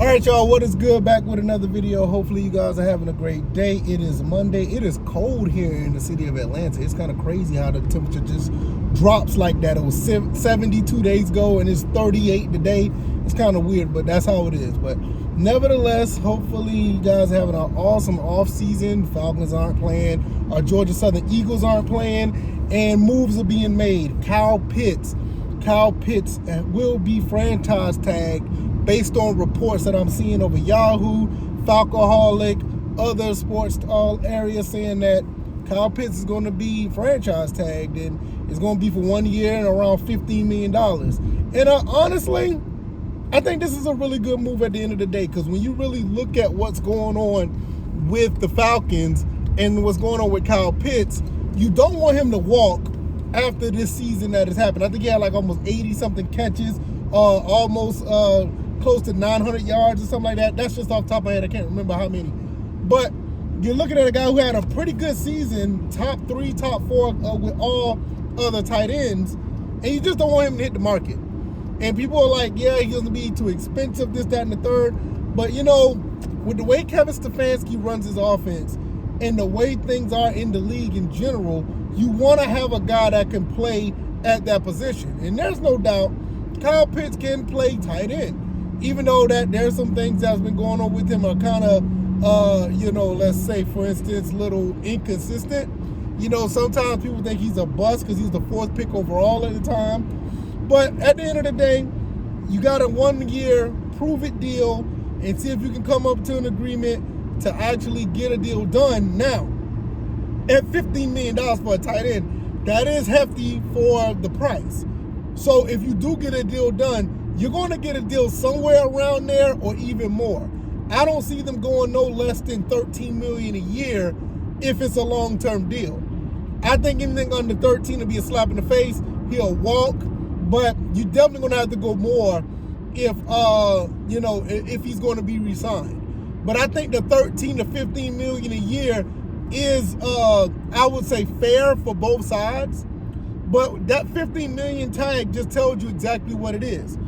right, y'all, what is good? Back with another video. Hopefully you guys are having a great day. It is Monday. It is cold here in the city of Atlanta. It's kind of crazy how the temperature just drops like that. It was 72 days ago and it's 38 today. It's kind of weird, but that's how it is. But nevertheless, hopefully you guys are having an awesome off season. Falcons aren't playing. Our Georgia Southern Eagles aren't playing. And moves are being made. Kyle Pitts will be franchise tagged based on reports that I'm seeing over Yahoo, Falcoholic, other sports areas saying that Kyle Pitts is going to be franchise tagged and it's going to be for 1 year and around $15 million. And honestly, I think this is a really good move at the end of the day, because when you really look at what's going on with the Falcons and what's going on with Kyle Pitts, you don't want him to walk after this season that has happened. I think he had like almost 80-something catches, almost close to 900 yards or something like that. That's just off the top of my head. I can't remember how many. But you're looking at a guy who had a pretty good season, top 3, top 4 with all other tight ends, and you just don't want him to hit the market. And people are like, yeah, he's going to be too expensive, this, that, and the third. But, you know, with the way Kevin Stefanski runs his offense and the way things are in the league in general, you want to have a guy that can play at that position. And there's no doubt Kyle Pitts can play tight end. Even though that there's some things that's been going on with him are kind of, let's say, for instance, little inconsistent. You know, sometimes people think he's a bust because he's the 4th pick overall at the time. But at the end of the day, you got a 1-year prove-it deal and see if you can come up to an agreement to actually get a deal done. Now, at $15 million for a tight end, that is hefty for the price. So if you do get a deal done, you're going to get a deal somewhere around there or even more. I don't see them going no less than $13 million a year if it's a long-term deal. I think anything under 13 will be a slap in the face. He'll walk, but you're definitely going to have to go more if he's going to be re-signed. But I think the 13 to 15 million a year is, I would say, fair for both sides. But that 15 million tag just tells you exactly what it is.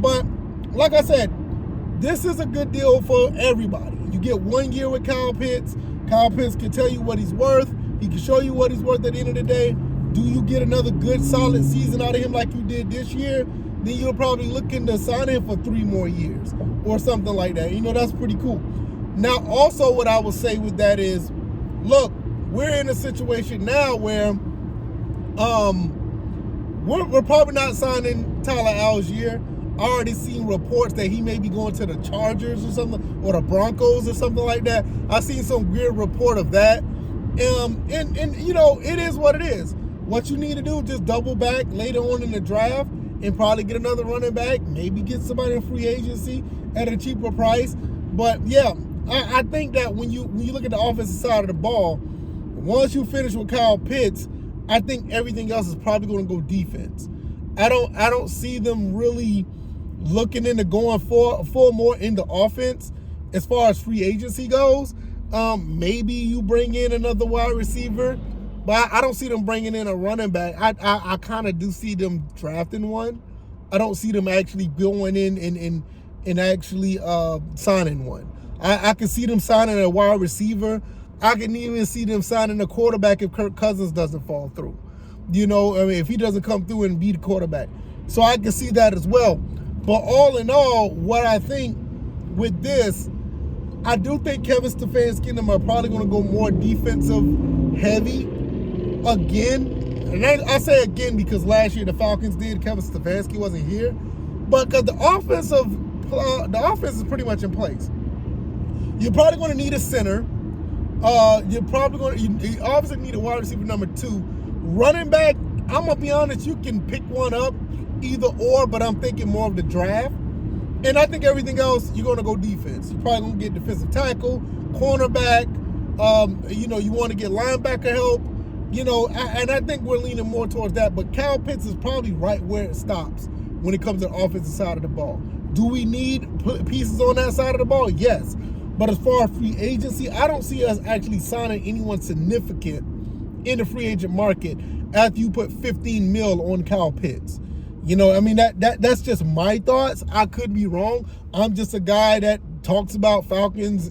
But like I said, this is a good deal for everybody. You get 1 year with Kyle Pitts. Kyle Pitts can tell you what he's worth. He can show you what he's worth at the end of the day. Do you get another good, solid season out of him like you did this year? Then you're probably looking to sign him for 3 more years or something like that. You know, that's pretty cool. Now, also what I will say with that is, look, we're in a situation now where we're probably not signing Tyler Algier. I already seen reports that he may be going to the Chargers or something, or the Broncos or something like that. I've seen some weird report of that. And you know, it is what it is. What you need to do is just double back later on in the draft and probably get another running back, maybe get somebody in free agency at a cheaper price. But yeah, I think that when you look at the offensive side of the ball, once you finish with Kyle Pitts, I think everything else is probably going to go defense. I don't see them really looking into going for more into offense as far as free agency goes. Maybe you bring in another wide receiver, but I don't see them bringing in a running back. I kind of do see them drafting one. I don't see them actually going in and actually signing one. I can see them signing a wide receiver. I can even see them signing a quarterback if Kirk Cousins doesn't fall through. You know, I mean, if he doesn't come through and be the quarterback. So I can see that as well. But all in all, what I think with this, I do think Kevin Stefanski and them are probably going to go more defensive heavy again. And I say again because last year the Falcons did. Kevin Stefanski wasn't here. But because the offense is pretty much in place. You're probably going to need a center. You obviously need a wide receiver number 2. Running back, I'm going to be honest, you can pick one up, either or, but I'm thinking more of the draft. And I think everything else, you're going to go defense. You're probably going to get defensive tackle, cornerback, you want to get linebacker help, and I think we're leaning more towards that. But Kyle Pitts is probably right where it stops when it comes to the offensive side of the ball. Do we need pieces on that side of the ball? Yes. But as far as free agency, I don't see us actually signing anyone significant in the free agent market after you put 15 mil on Kyle Pitts. You know, I mean, that's just my thoughts. I could be wrong. I'm just a guy that talks about Falcons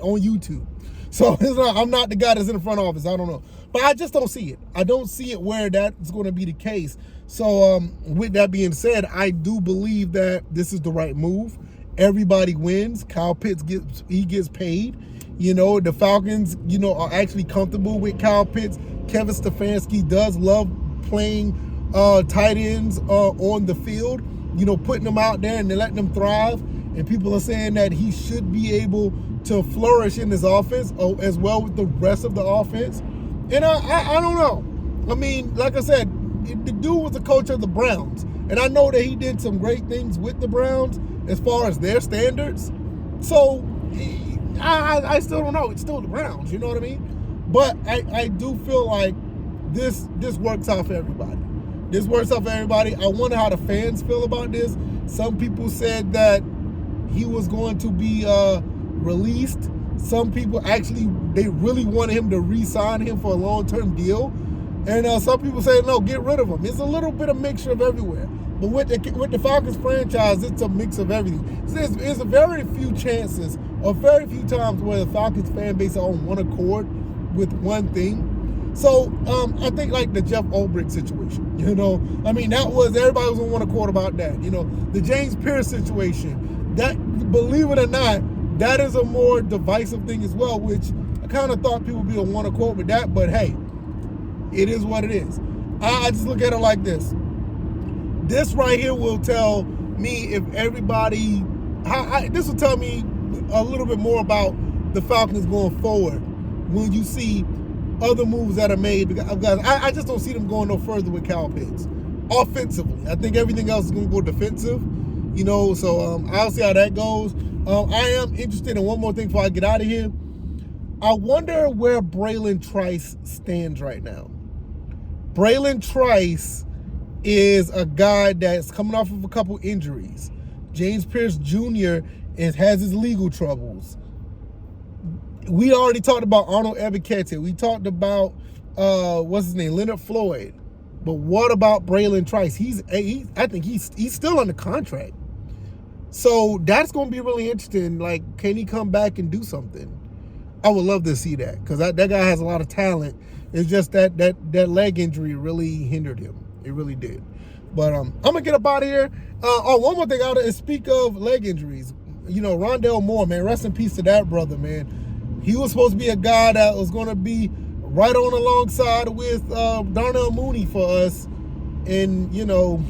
on YouTube. So I'm not the guy that's in the front office. I don't know. But I just don't see it. I don't see it where that's going to be the case. So with that being said, I do believe that this is the right move. Everybody wins. Kyle Pitts gets paid. You know, the Falcons, you know, are actually comfortable with Kyle Pitts. Kevin Stefanski does love playing tight ends on the field, you know, putting them out there and letting them thrive. And people are saying that he should be able to flourish in this offense as well with the rest of the offense. And I don't know. I mean, like I said, the dude was the coach of the Browns. And I know that he did some great things with the Browns as far as their standards. So I still don't know. It's still the Browns, you know what I mean? But I do feel like this works out for everybody. This works out for everybody. I wonder how the fans feel about this. Some people said that he was going to be released. Some people actually, they really wanted him to re-sign him for a long-term deal. And some people say, no, get rid of him. It's a little bit of mixture of everywhere. But with the Falcons franchise, it's a mix of everything. So there's very few chances or very few times where the Falcons fan base are on one accord with one thing. So I think like the Jeff Ulbrich situation, you know, I mean, everybody was on one accord about that. You know, the James Pierce situation, that, believe it or not, that is a more divisive thing as well, which I kind of thought people would be on one accord with that, but hey, it is what it is. I just look at it like this. This right here will tell me if everybody, this will tell me a little bit more about the Falcons going forward when you see other moves that are made. Because I just don't see them going no further with Kyle Pitts offensively. I think everything else is going to go defensive, you know, so I'll see how that goes. I am interested in one more thing before I get out of here. I wonder where Braylon Trice stands right now. Braylon Trice is a guy that's coming off of a couple injuries. James Pierce Jr. has his legal troubles. We already talked about Arnold Ebiketie. We talked about, what's his name, Leonard Floyd. But what about Braylon Trice? I think he's still under contract. So that's going to be really interesting. Like, can he come back and do something? I would love to see that because that guy has a lot of talent. It's just that leg injury really hindered him. It really did. But I'm going to get up out of here. One more thing out of it, speak of leg injuries. You know, Rondale Moore, man, rest in peace to that brother, man. He was supposed to be a guy that was going to be right on alongside with Darnell Mooney for us. And, you know,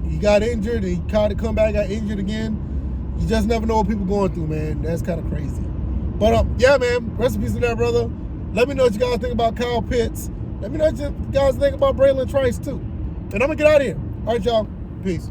he got injured and he tried to come back, got injured again. You just never know what people going through, man. That's kind of crazy. But, yeah, man, rest in peace to that brother. Let me know what you guys think about Kyle Pitts. Let me know what you guys think about Braylon Trice, too. And I'm going to get out of here. All right, y'all. Peace.